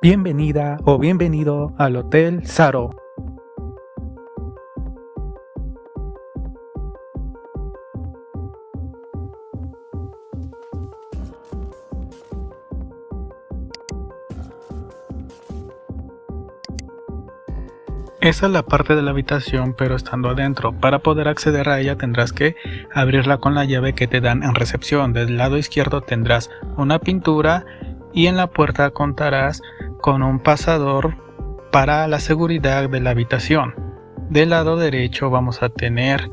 Bienvenida o bienvenido al Hotel Saro. Esa es la parte de la habitación, pero estando adentro. Para poder acceder a ella tendrás que abrirla con la llave que te dan en recepción. Del lado izquierdo tendrás una pintura y en la puerta contarás con un pasador para la seguridad de la habitación. Del lado derecho vamos a tener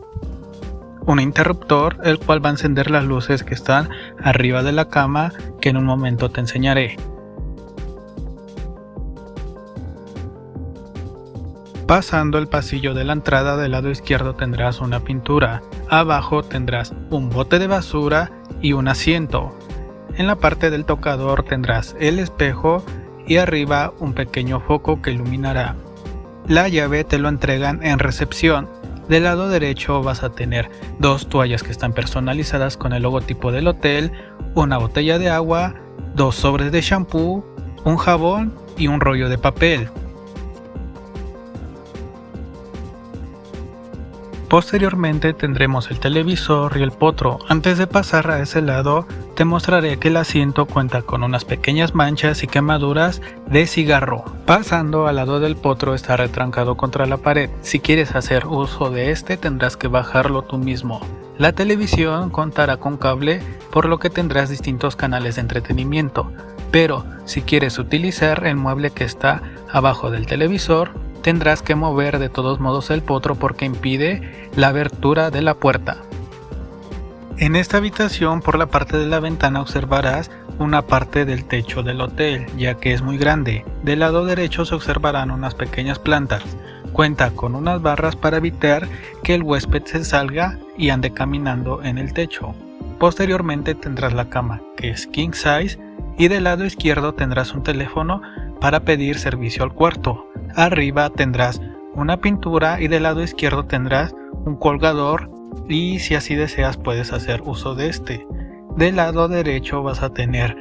un interruptor, el cual va a encender las luces que están arriba de la cama, que en un momento te enseñaré. Pasando el pasillo de la entrada, del lado izquierdo tendrás una pintura, abajo tendrás un bote de basura y un asiento. En la parte del tocador tendrás el espejo y arriba un pequeño foco que iluminará. La llave te lo entregan en recepción. Del lado derecho vas a tener dos toallas que están personalizadas con el logotipo del hotel, una botella de agua, dos sobres de shampoo, un jabón y un rollo de papel. Posteriormente tendremos el televisor y el potro. Antes de pasar a ese lado, te mostraré que el asiento cuenta con unas pequeñas manchas y quemaduras de cigarro. Pasando al lado del potro, está retrancado contra la pared. Si quieres hacer uso de este, tendrás que bajarlo tú mismo. La televisión contará con cable, por lo que tendrás distintos canales de entretenimiento. Pero si quieres utilizar el mueble que está abajo del televisor, tendrás que mover de todos modos el potro porque impide la abertura de la puerta. En esta habitación, por la parte de la ventana, observarás una parte del techo del hotel, ya que es muy grande. Del lado derecho se observarán unas pequeñas plantas. Cuenta con unas barras para evitar que el huésped se salga y ande caminando en el techo. Posteriormente tendrás la cama, que es king size, y del lado izquierdo tendrás un teléfono para pedir servicio al cuarto. Arriba tendrás una pintura y del lado izquierdo tendrás un colgador, y si así deseas puedes hacer uso de este. Del lado derecho vas a tener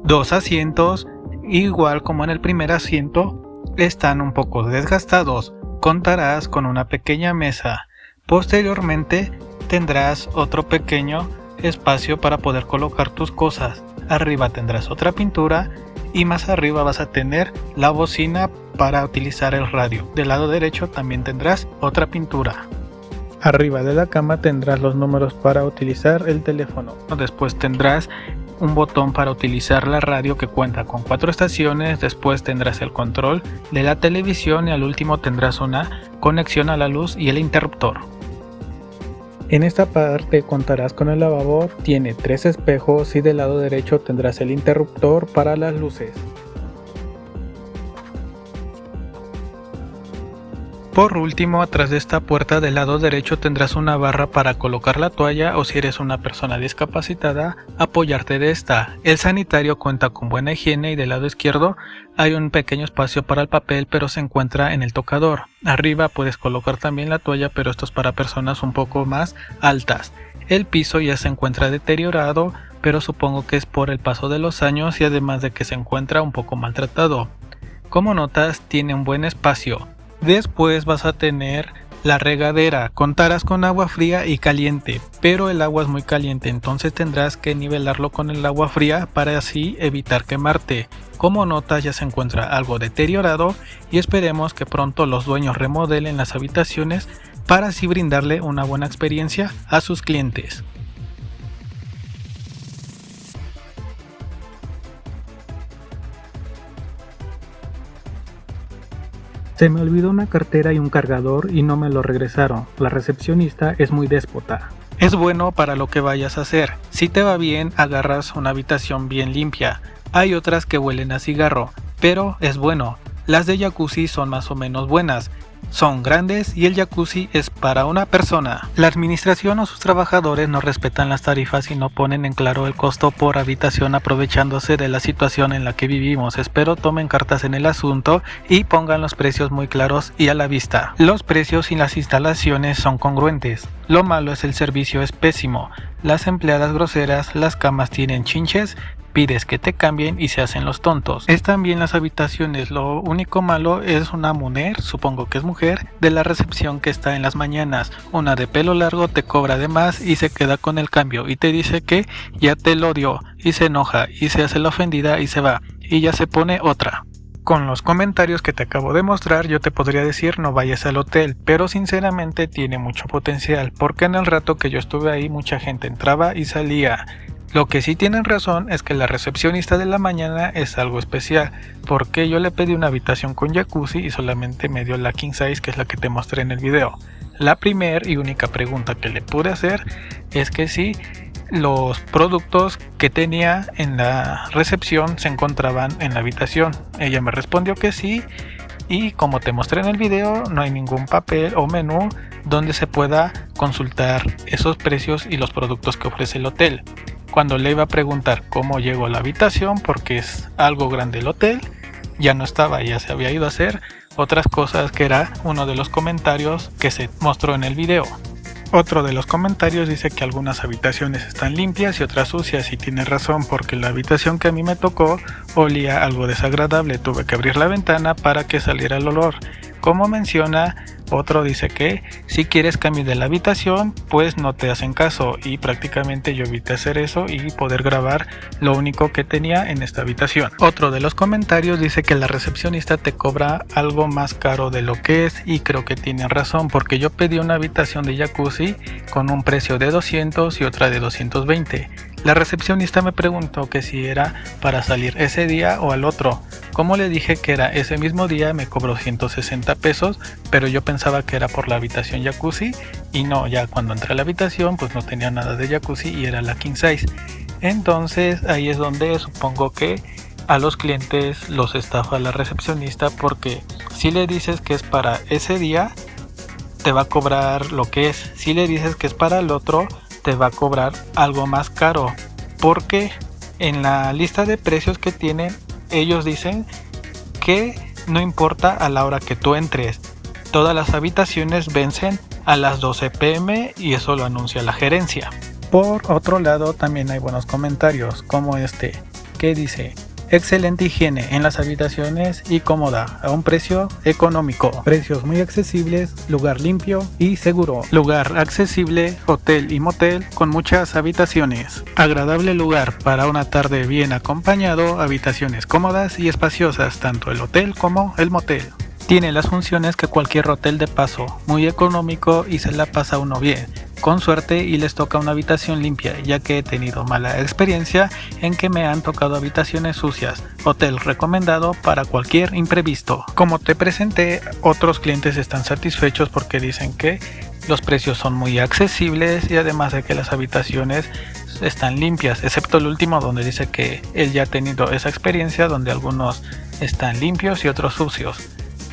dos asientos, igual como en el primer asiento, están un poco desgastados. Contarás con una pequeña mesa. Posteriormente tendrás otro pequeño espacio para poder colocar tus cosas. Arriba tendrás otra pintura y más arriba vas a tener la bocina para utilizar el radio. Del lado derecho también tendrás otra pintura. Arriba de la cama tendrás los números para utilizar el teléfono. Después tendrás un botón para utilizar la radio que cuenta con 4 estaciones. Después tendrás el control de la televisión y al último tendrás una conexión a la luz y el interruptor. En esta parte contarás con el lavabo, tiene 3 espejos y del lado derecho tendrás el interruptor para las luces. Por último, atrás de esta puerta del lado derecho tendrás una barra para colocar la toalla o si eres una persona discapacitada, apoyarte de esta. El sanitario cuenta con buena higiene y del lado izquierdo hay un pequeño espacio para el papel, pero se encuentra en el tocador. Arriba puedes colocar también la toalla, pero esto es para personas un poco más altas. El piso ya se encuentra deteriorado, pero supongo que es por el paso de los años y además de que se encuentra un poco maltratado. Como notas, tiene un buen espacio. Después vas a tener la regadera. Contarás con agua fría y caliente, pero el agua es muy caliente, entonces tendrás que nivelarlo con el agua fría para así evitar quemarte. Como notas, ya se encuentra algo deteriorado y esperemos que pronto los dueños remodelen las habitaciones para así brindarle una buena experiencia a sus clientes. Se me olvidó una cartera y un cargador y no me lo regresaron. La recepcionista es muy déspota. Es bueno para lo que vayas a hacer. Si te va bien, agarras una habitación bien limpia. Hay otras que huelen a cigarro, pero es bueno. Las de jacuzzi son más o menos buenas. Son grandes y el jacuzzi es para una persona. La administración o sus trabajadores no respetan las tarifas y no ponen en claro el costo por habitación aprovechándose de la situación en la que vivimos. Espero tomen cartas en el asunto y pongan los precios muy claros y a la vista. Los precios y las instalaciones son congruentes. Lo malo es el servicio es pésimo. Las empleadas groseras, las camas tienen chinches pides que te cambien y se hacen los tontos. Están bien las habitaciones, lo único malo es una mujer, supongo que es mujer, de la recepción que está en las mañanas. Una de pelo largo te cobra de más y se queda con el cambio y te dice que ya te lo dio y se enoja y se hace la ofendida y se va y ya se pone otra. Con los comentarios que te acabo de mostrar yo te podría decir no vayas al hotel, pero sinceramente tiene mucho potencial porque en el rato que yo estuve ahí mucha gente entraba y salía. Lo que sí tienen razón es que la recepcionista de la mañana es algo especial, porque yo le pedí una habitación con jacuzzi y solamente me dio la king size, que es la que te mostré en el video. La primera y única pregunta que le pude hacer es que si los productos que tenía en la recepción se encontraban en la habitación. Ella me respondió que sí, y como te mostré en el video no hay ningún papel o menú donde se pueda consultar esos precios y los productos que ofrece el hotel. Cuando le iba a preguntar cómo llegó a la habitación, porque es algo grande el hotel, ya no estaba, ya se había ido a hacer otras cosas, que era uno de los comentarios que se mostró en el video. Otro de los comentarios dice que algunas habitaciones están limpias y otras sucias, y tiene razón porque la habitación que a mí me tocó olía algo desagradable, tuve que abrir la ventana para que saliera el olor. Como menciona, otro dice que si quieres cambio de la habitación pues no te hacen caso, y prácticamente yo evité hacer eso y poder grabar lo único que tenía en esta habitación. Otro de los comentarios dice que la recepcionista te cobra algo más caro de lo que es, y creo que tienen razón porque yo pedí una habitación de jacuzzi con un precio de 200 y otra de 220. La recepcionista me preguntó que si era para salir ese día o al otro. Como le dije que era ese mismo día, me cobró 160 pesos, pero yo pensaba que era por la habitación jacuzzi, y no, ya cuando entré a la habitación pues no tenía nada de jacuzzi y era la king size. Entonces ahí es donde supongo que a los clientes los estafa la recepcionista, porque si le dices que es para ese día te va a cobrar lo que es, si le dices que es para el otro te va a cobrar algo más caro, porque en la lista de precios que tienen ellos dicen que no importa a la hora que tú entres, todas las habitaciones vencen a las 12 p.m. y eso lo anuncia la gerencia. Por otro lado también hay buenos comentarios como este que dice: excelente higiene en las habitaciones y cómoda, a un precio económico. Precios muy accesibles, lugar limpio y seguro. Lugar accesible, hotel y motel con muchas habitaciones. Agradable lugar para una tarde bien acompañado, habitaciones cómodas y espaciosas, tanto el hotel como el motel. Tiene las funciones que cualquier hotel de paso, muy económico y se la pasa uno bien. Con suerte y les toca una habitación limpia, ya que he tenido mala experiencia en que me han tocado habitaciones sucias. Hotel recomendado para cualquier imprevisto. Como te presenté, otros clientes están satisfechos porque dicen que los precios son muy accesibles y además de que las habitaciones están limpias, excepto el último donde dice que él ya ha tenido esa experiencia donde algunos están limpios y otros sucios.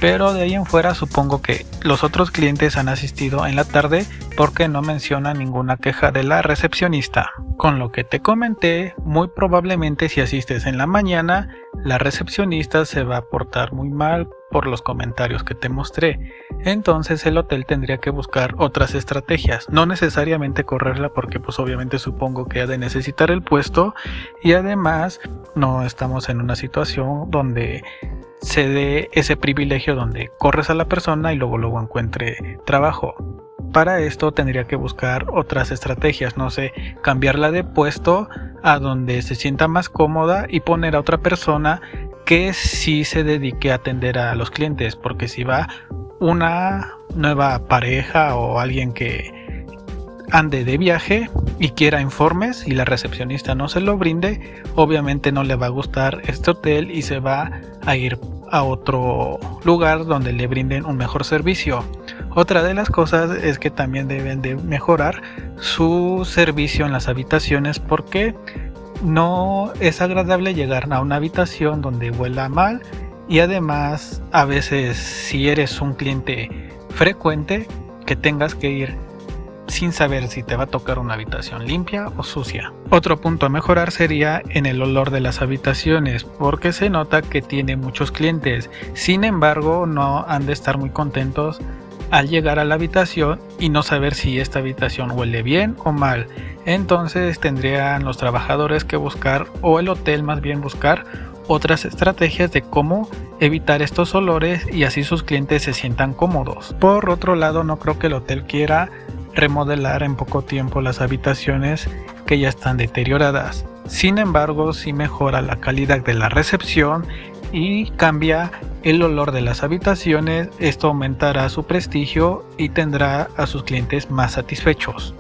Pero de ahí en fuera supongo que los otros clientes han asistido en la tarde porque no menciona ninguna queja de la recepcionista. Con lo que te comenté, muy probablemente si asistes en la mañana, la recepcionista se va a portar muy mal por los comentarios que te mostré. Entonces el hotel tendría que buscar otras estrategias, no necesariamente correrla porque pues obviamente supongo que ha de necesitar el puesto, y además no estamos en una situación donde se dé ese privilegio donde corres a la persona y luego encuentre trabajo. Para esto tendría que buscar otras estrategias, no sé, cambiarla de puesto a donde se sienta más cómoda y poner a otra persona que sí se dedique a atender a los clientes, porque si va una nueva pareja o alguien que ande de viaje y quiera informes y la recepcionista no se lo brinde, obviamente no le va a gustar este hotel y se va a ir a otro lugar donde le brinden un mejor servicio. Otra de las cosas es que también deben de mejorar su servicio en las habitaciones, porque no es agradable llegar a una habitación donde huela mal, y además a veces si eres un cliente frecuente que tengas que ir sin saber si te va a tocar una habitación limpia o sucia. Otro punto a mejorar sería en el olor de las habitaciones, porque se nota que tiene muchos clientes. Sin embargo, no han de estar muy contentos al llegar a la habitación y no saber si esta habitación huele bien o mal. Entonces tendrían los trabajadores que buscar, o el hotel más bien buscar, otras estrategias de cómo evitar estos olores y así sus clientes se sientan cómodos. Por otro lado, no creo que el hotel quiera remodelar en poco tiempo las habitaciones que ya están deterioradas. Sin embargo, sí mejora la calidad de la recepción y cambia el olor de las habitaciones. Esto aumentará su prestigio y tendrá a sus clientes más satisfechos.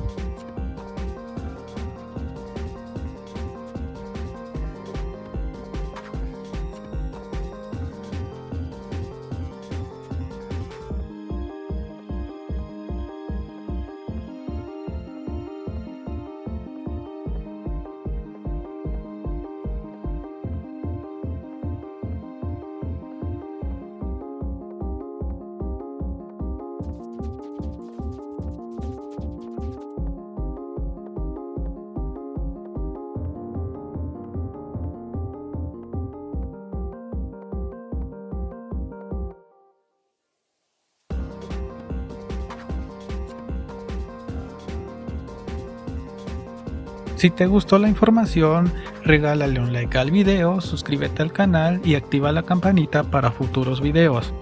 Si te gustó la información, regálale un like al video, suscríbete al canal y activa la campanita para futuros videos.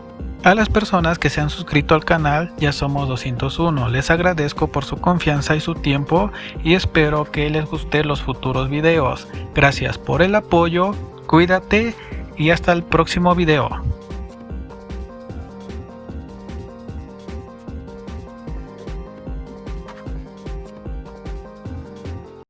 A las personas que se han suscrito al canal, ya somos 201, les agradezco por su confianza y su tiempo y espero que les guste los futuros videos. Gracias por el apoyo, cuídate y hasta el próximo video.